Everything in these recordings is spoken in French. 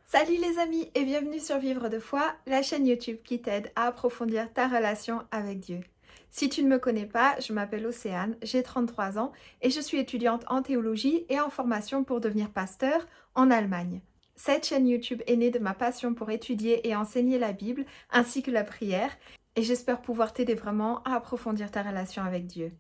Salut les amis et bienvenue sur Vivre de foi, la chaîne YouTube qui t'aide à approfondir ta relation avec Dieu. Si tu ne me connais pas, je m'appelle Océane, j'ai 33 ans et je suis étudiante en théologie et en formation pour devenir pasteur en Allemagne. Cette chaîne YouTube est née de ma passion pour étudier et enseigner la Bible ainsi que la prière et j'espère pouvoir t'aider vraiment à approfondir ta relation avec Dieu.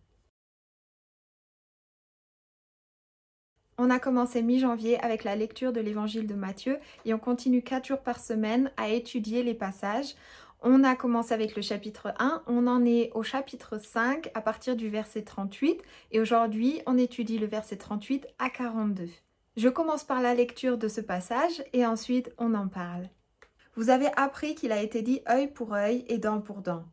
On a commencé mi-janvier avec la lecture de l'évangile de Matthieu et on continue 4 jours par semaine à étudier les passages. On a commencé avec le chapitre 1, on en est au chapitre 5 à partir du verset 38 et aujourd'hui on étudie le verset 38 à 42. Je commence par la lecture de ce passage et ensuite on en parle. Vous avez appris qu'il a été dit œil pour œil et dent pour dent.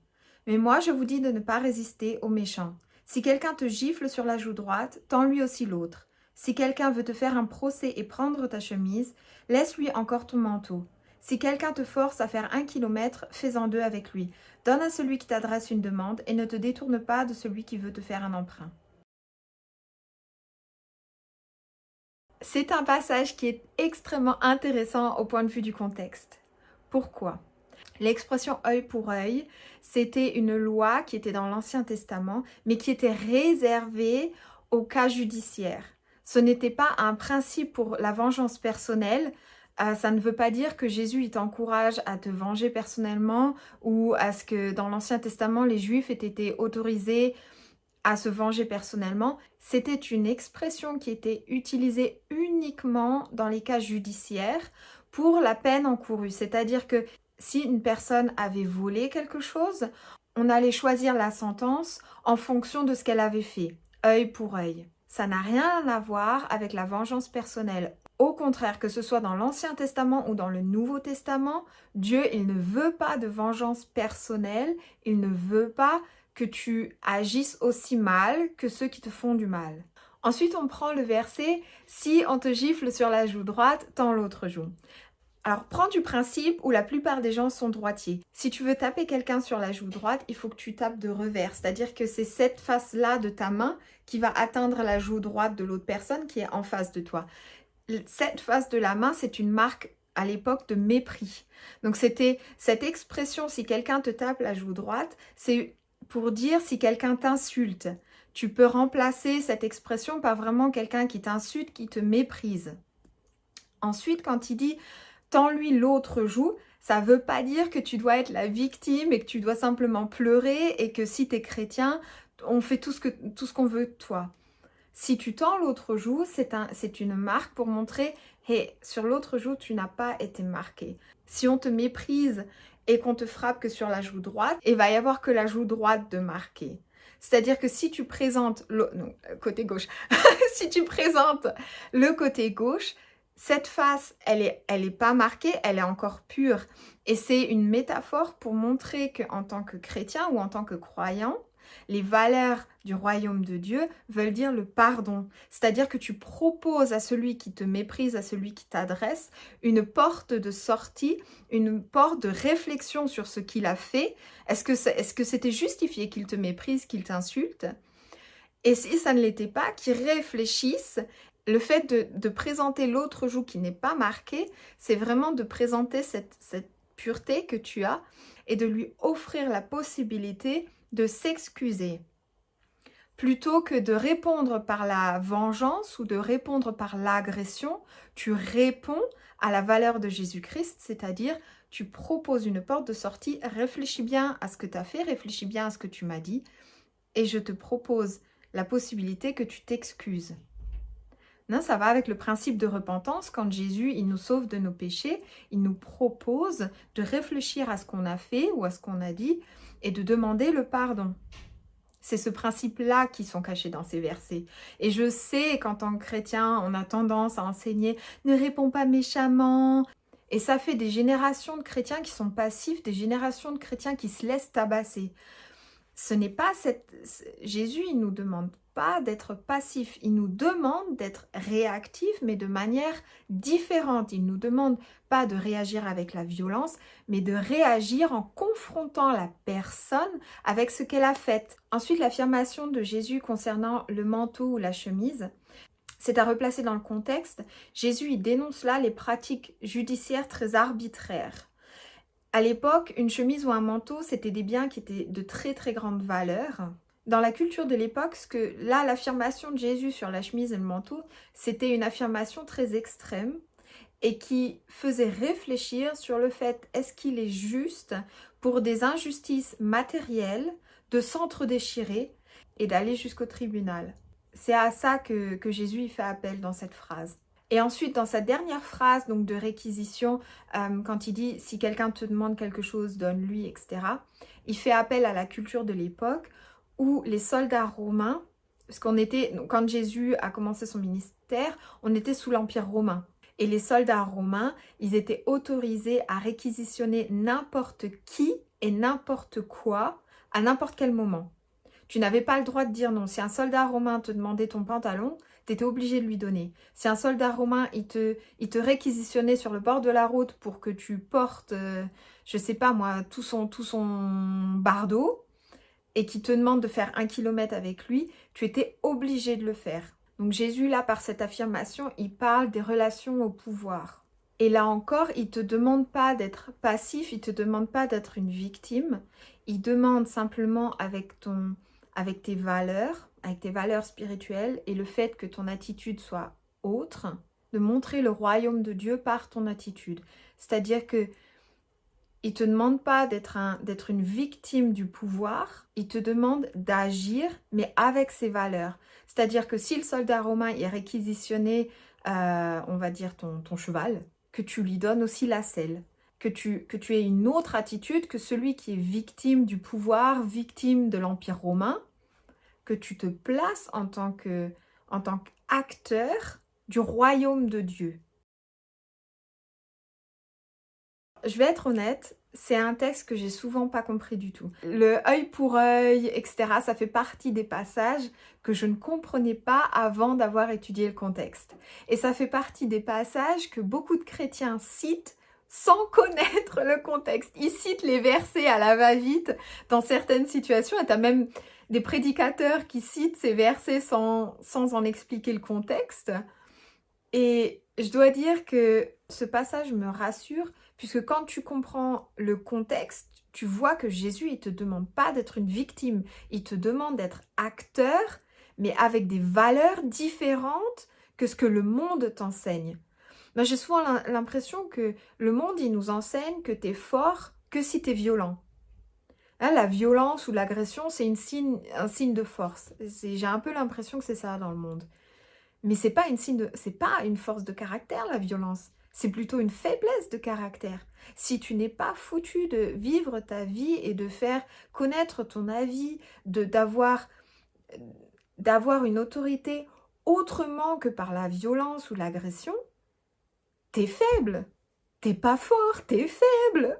Mais moi je vous dis de ne pas résister aux méchants. Si quelqu'un te gifle sur la joue droite, tends-lui aussi l'autre. Si quelqu'un veut te faire un procès et prendre ta chemise, laisse-lui encore ton manteau. Si quelqu'un te force à faire 1 kilomètre, fais-en 2 avec lui. Donne à celui qui t'adresse une demande et ne te détourne pas de celui qui veut te faire un emprunt. C'est un passage qui est extrêmement intéressant au point de vue du contexte. Pourquoi ? L'expression œil pour œil, c'était une loi qui était dans l'Ancien Testament, mais qui était réservée aux cas judiciaires. Ce n'était pas un principe pour la vengeance personnelle. Ça ne veut pas dire que Jésus t'encourage à te venger personnellement ou à ce que dans l'Ancien Testament, les Juifs aient été autorisés à se venger personnellement. C'était une expression qui était utilisée uniquement dans les cas judiciaires pour la peine encourue. C'est-à-dire que si une personne avait volé quelque chose, on allait choisir la sentence en fonction de ce qu'elle avait fait, œil pour œil. Ça n'a rien à voir avec la vengeance personnelle. Au contraire, que ce soit dans l'Ancien Testament ou dans le Nouveau Testament, Dieu, il ne veut pas de vengeance personnelle, il ne veut pas que tu agisses aussi mal que ceux qui te font du mal. Ensuite, on prend le verset « Si on te gifle sur la joue droite, tends l'autre joue ». Alors, prends du principe où la plupart des gens sont droitiers. Si tu veux taper quelqu'un sur la joue droite, il faut que tu tapes de revers. C'est-à-dire que c'est cette face-là de ta main qui va atteindre la joue droite de l'autre personne qui est en face de toi. Cette face de la main, c'est une marque à l'époque de mépris. Donc, c'était cette expression, si quelqu'un te tape la joue droite, c'est pour dire si quelqu'un t'insulte. Tu peux remplacer cette expression par vraiment quelqu'un qui t'insulte, qui te méprise. Ensuite, quand il dit « tends-lui l'autre joue », ça ne veut pas dire que tu dois être la victime et que tu dois simplement pleurer et que si tu es chrétien, on fait tout ce qu'on veut de toi. Si tu tends l'autre joue, c'est une marque pour montrer « hey, sur l'autre joue, tu n'as pas été marqué ». Si on te méprise et qu'on te frappe que sur la joue droite, il va y avoir que la joue droite de marquer. C'est-à-dire que si tu présentes côté gauche, si tu présentes le côté gauche, cette face, elle est pas marquée, elle est encore pure. Et c'est une métaphore pour montrer qu'en tant que chrétien ou en tant que croyant, les valeurs du royaume de Dieu veulent dire le pardon. C'est-à-dire que tu proposes à celui qui te méprise, à celui qui t'adresse, une porte de sortie, une porte de réflexion sur ce qu'il a fait. Est-ce que c'était justifié qu'il te méprise, qu'il t'insulte ? Et si ça ne l'était pas, qu'il réfléchisse. Le fait de présenter l'autre joue qui n'est pas marquée, c'est vraiment de présenter cette pureté que tu as et de lui offrir la possibilité de s'excuser. Plutôt que de répondre par la vengeance ou de répondre par l'agression, tu réponds à la valeur de Jésus-Christ, c'est-à-dire tu proposes une porte de sortie, réfléchis bien à ce que tu as fait, réfléchis bien à ce que tu m'as dit et je te propose la possibilité que tu t'excuses. Non, ça va avec le principe de repentance. Quand Jésus, il nous sauve de nos péchés, il nous propose de réfléchir à ce qu'on a fait ou à ce qu'on a dit et de demander le pardon. C'est ce principe-là qui sont cachés dans ces versets. Et je sais qu'en tant que chrétien, on a tendance à enseigner « ne réponds pas méchamment ». Et ça fait des générations de chrétiens qui sont passifs, des générations de chrétiens qui se laissent tabasser. Ce n'est pas Jésus, il ne nous demande pas d'être passif, il nous demande d'être réactif, mais de manière différente. Il ne nous demande pas de réagir avec la violence, mais de réagir en confrontant la personne avec ce qu'elle a fait. Ensuite, l'affirmation de Jésus concernant le manteau ou la chemise, C'est à replacer dans le contexte. Jésus, il dénonce là les pratiques judiciaires très arbitraires. À l'époque, une chemise ou un manteau, c'était des biens qui étaient de très très grande valeur. Dans la culture de l'époque, l'affirmation de Jésus sur la chemise et le manteau, c'était une affirmation très extrême et qui faisait réfléchir sur le fait, est-ce qu'il est juste pour des injustices matérielles de s'entre-déchirer et d'aller jusqu'au tribunal. C'est à ça que Jésus il fait appel dans cette phrase. Et ensuite, dans sa dernière phrase donc de réquisition, quand il dit « si quelqu'un te demande quelque chose, donne-lui », etc., il fait appel à la culture de l'époque où les soldats romains, parce quand Jésus a commencé son ministère, on était sous l'Empire romain. Et les soldats romains, ils étaient autorisés à réquisitionner n'importe qui et n'importe quoi à n'importe quel moment. Tu n'avais pas le droit de dire non. Si un soldat romain te demandait ton pantalon, tu étais obligé de lui donner. Si un soldat romain, il te réquisitionnait sur le bord de la route pour que tu portes, je sais pas moi, tout son bardeau, et qui te demande de faire 1 kilomètre avec lui, tu étais obligé de le faire. Donc Jésus, là, par cette affirmation, il parle des relations au pouvoir. Et là encore, il ne te demande pas d'être passif, il ne te demande pas d'être une victime. Il demande simplement avec tes valeurs spirituelles et le fait que ton attitude soit autre, de montrer le royaume de Dieu par ton attitude. C'est-à-dire que il ne te demande pas d'être une victime du pouvoir, il te demande d'agir, mais avec ses valeurs. C'est-à-dire que si le soldat romain est réquisitionné, on va dire ton cheval, que tu lui donnes aussi la selle. Que tu aies une autre attitude que celui qui est victime du pouvoir, victime de l'Empire romain, que tu te places en tant qu'acteur du royaume de Dieu. Je vais être honnête, c'est un texte que j'ai souvent pas compris du tout. Le œil pour œil, etc., ça fait partie des passages que je ne comprenais pas avant d'avoir étudié le contexte. Et ça fait partie des passages que beaucoup de chrétiens citent sans connaître le contexte. Ils citent les versets à la va-vite dans certaines situations, et tu as même des prédicateurs qui citent ces versets sans en expliquer le contexte. Et je dois dire que ce passage me rassure, puisque quand tu comprends le contexte, tu vois que Jésus, il ne te demande pas d'être une victime, il te demande d'être acteur, mais avec des valeurs différentes que ce que le monde t'enseigne. Moi, j'ai souvent l'impression que le monde, il nous enseigne que tu es fort que si tu es violent. Là, la violence ou l'agression, c'est un signe de force. J'ai un peu l'impression que c'est ça dans le monde. Mais c'est pas une force de caractère, la violence. C'est plutôt une faiblesse de caractère. Si tu n'es pas foutu de vivre ta vie et de faire connaître ton avis, d'avoir une autorité autrement que par la violence ou l'agression, t'es faible. T'es pas fort, t'es faible.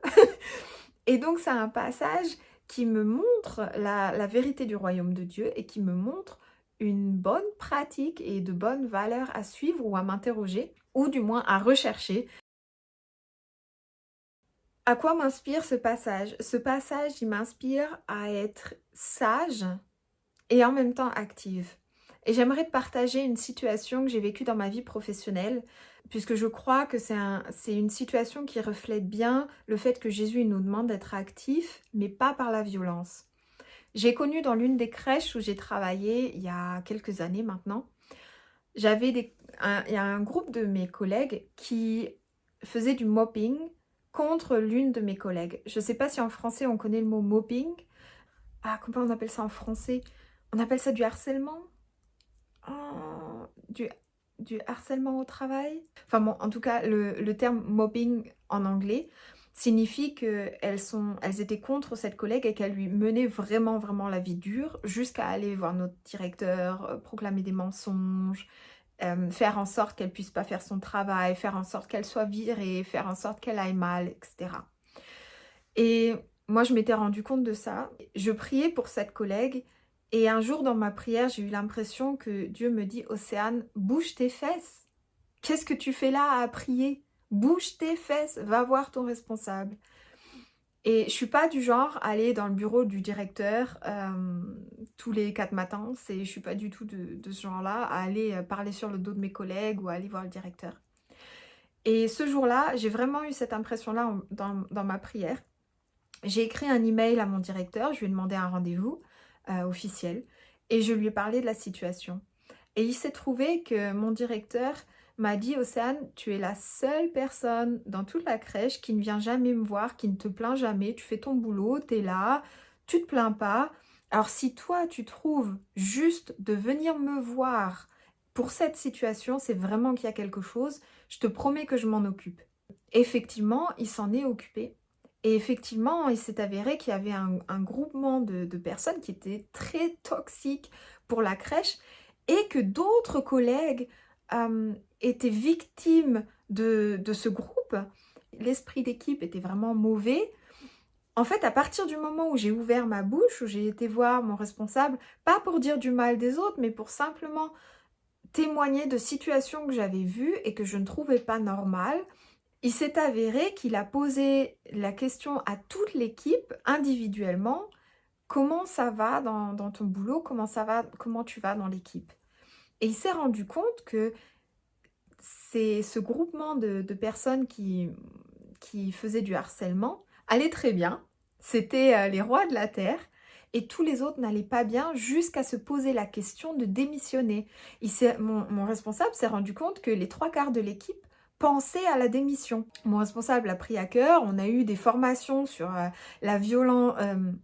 Et donc, c'est un passage qui me montre la vérité du royaume de Dieu et qui me montre une bonne pratique et de bonnes valeurs à suivre ou à m'interroger, ou du moins à rechercher. À quoi m'inspire ce passage? Ce passage, il m'inspire à être sage et en même temps active. Et j'aimerais partager une situation que j'ai vécue dans ma vie professionnelle, puisque je crois que c'est une situation qui reflète bien le fait que Jésus nous demande d'être actifs, mais pas par la violence. J'ai connu dans l'une des crèches où j'ai travaillé il y a quelques années maintenant, il y a un groupe de mes collègues qui faisait du mobbing contre l'une de mes collègues. Je ne sais pas si en français on connaît le mot mobbing. Ah, comment on appelle ça en français? On appelle ça du harcèlement? Oh, du harcèlement au travail? Enfin bon, en tout cas, le terme mobbing en anglais signifie qu'elles étaient contre cette collègue et qu'elles lui menaient vraiment, vraiment la vie dure jusqu'à aller voir notre directeur, proclamer des mensonges, faire en sorte qu'elle ne puisse pas faire son travail, faire en sorte qu'elle soit virée, faire en sorte qu'elle aille mal, etc. Et moi, je m'étais rendu compte de ça. Je priais pour cette collègue et un jour dans ma prière, j'ai eu l'impression que Dieu me dit « Océane, bouge tes fesses. Qu'est-ce que tu fais là à prier ? Bouge tes fesses, va voir ton responsable. » Et je suis pas du genre à aller dans le bureau du directeur tous les 4 matins. Je suis pas du tout de ce genre-là, à aller parler sur le dos de mes collègues ou à aller voir le directeur. Et ce jour-là, j'ai vraiment eu cette impression-là dans ma prière. J'ai écrit un email à mon directeur, je lui ai demandé un rendez-vous officiel et je lui ai parlé de la situation. Et il s'est trouvé que mon directeur m'a dit: Océane, tu es la seule personne dans toute la crèche qui ne vient jamais me voir, qui ne te plaint jamais, tu fais ton boulot, tu es là, tu te plains pas. Alors si toi tu trouves juste de venir me voir pour cette situation, c'est vraiment qu'il y a quelque chose, je te promets que je m'en occupe. Effectivement, il s'en est occupé. Et effectivement, il s'est avéré qu'il y avait un groupement de personnes qui étaient très toxiques pour la crèche et que d'autres collègues étaient victimes de ce groupe. L'esprit d'équipe était vraiment mauvais. En fait, à partir du moment où j'ai ouvert ma bouche, où j'ai été voir mon responsable, pas pour dire du mal des autres, mais pour simplement témoigner de situations que j'avais vues et que je ne trouvais pas normales, il s'est avéré qu'il a posé la question à toute l'équipe individuellement: comment ça va dans ton boulot, comment tu vas dans l'équipe? Et il s'est rendu compte que c'est ce groupement de personnes qui faisaient du harcèlement allait très bien, c'était les rois de la terre, et tous les autres n'allaient pas bien jusqu'à se poser la question de démissionner. Mon responsable s'est rendu compte que les 3/4 de l'équipe pensaient à la démission. Mon responsable l'a pris à cœur, on a eu des formations sur la violence,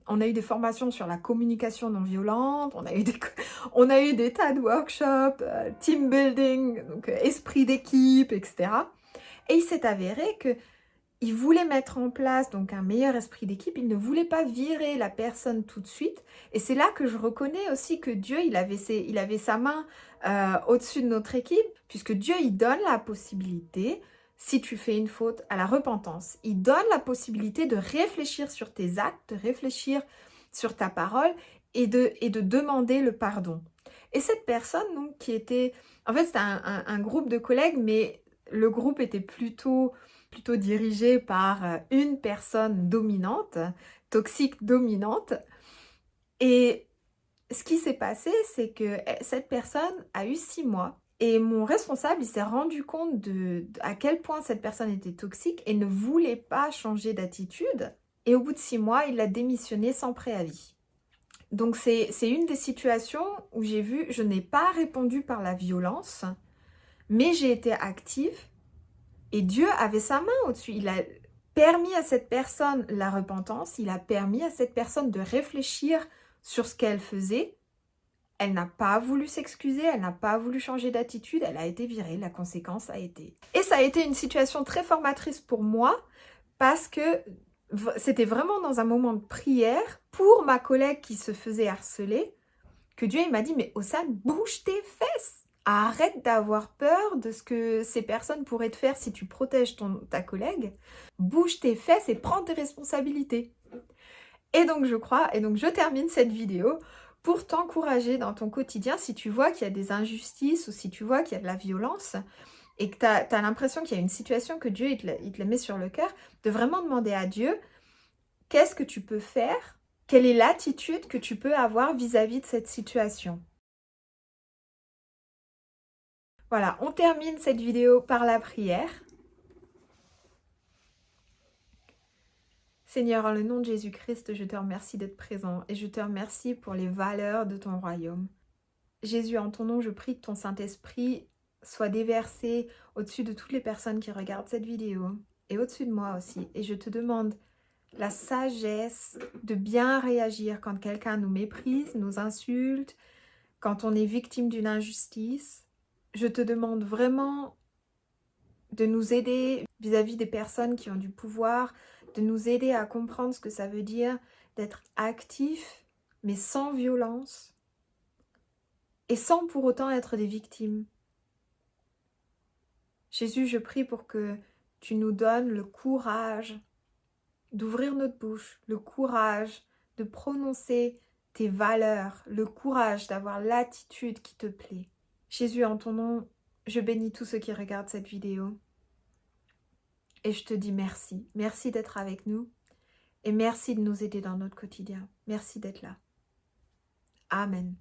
on a eu des formations sur la communication non violente, on a eu des tas de workshops, team building, donc esprit d'équipe, etc. Et il s'est avéré que il voulait mettre en place donc un meilleur esprit d'équipe, il ne voulait pas virer la personne tout de suite. Et c'est là que je reconnais aussi que Dieu, il avait sa main au-dessus de notre équipe, puisque Dieu, il donne la possibilité, si tu fais une faute, à la repentance. Il donne la possibilité de réfléchir sur tes actes, de réfléchir sur ta parole et de demander le pardon. Et cette personne, donc, qui était... En fait, c'était un groupe de collègues, mais le groupe était plutôt dirigé par une personne dominante, toxique dominante. Et ce qui s'est passé, c'est que cette personne a eu 6 mois. Et mon responsable, il s'est rendu compte à quel point cette personne était toxique et ne voulait pas changer d'attitude. Et au bout de 6 mois, il a démissionné sans préavis. Donc c'est une des situations où j'ai vu, je n'ai pas répondu par la violence, mais j'ai été active. Et Dieu avait sa main au-dessus. Il a permis à cette personne la repentance. Il a permis à cette personne de réfléchir sur ce qu'elle faisait. Elle n'a pas voulu s'excuser. Elle n'a pas voulu changer d'attitude. Elle a été virée. La conséquence a été... Et ça a été une situation très formatrice pour moi parce que c'était vraiment dans un moment de prière pour ma collègue qui se faisait harceler que Dieu il m'a dit: mais Océane, bouge tes fesses! Arrête d'avoir peur de ce que ces personnes pourraient te faire si tu protèges ta collègue. Bouge tes fesses et prends tes responsabilités. Et donc je termine cette vidéo pour t'encourager dans ton quotidien si tu vois qu'il y a des injustices ou si tu vois qu'il y a de la violence et que tu as l'impression qu'il y a une situation que Dieu il te la met sur le cœur, de vraiment demander à Dieu qu'est-ce que tu peux faire, quelle est l'attitude que tu peux avoir vis-à-vis de cette situation. Voilà, on termine cette vidéo par la prière. Seigneur, en le nom de Jésus-Christ, je te remercie d'être présent et je te remercie pour les valeurs de ton royaume. Jésus, en ton nom, je prie que ton Saint-Esprit soit déversé au-dessus de toutes les personnes qui regardent cette vidéo et au-dessus de moi aussi. Et je te demande la sagesse de bien réagir quand quelqu'un nous méprise, nous insulte, quand on est victime d'une injustice. Je te demande vraiment de nous aider vis-à-vis des personnes qui ont du pouvoir, de nous aider à comprendre ce que ça veut dire d'être actif, mais sans violence, et sans pour autant être des victimes. Jésus, je prie pour que tu nous donnes le courage d'ouvrir notre bouche, le courage de prononcer tes valeurs, le courage d'avoir l'attitude qui te plaît. Jésus, en ton nom, je bénis tous ceux qui regardent cette vidéo. Et je te dis merci. Merci d'être avec nous. Et merci de nous aider dans notre quotidien. Merci d'être là. Amen.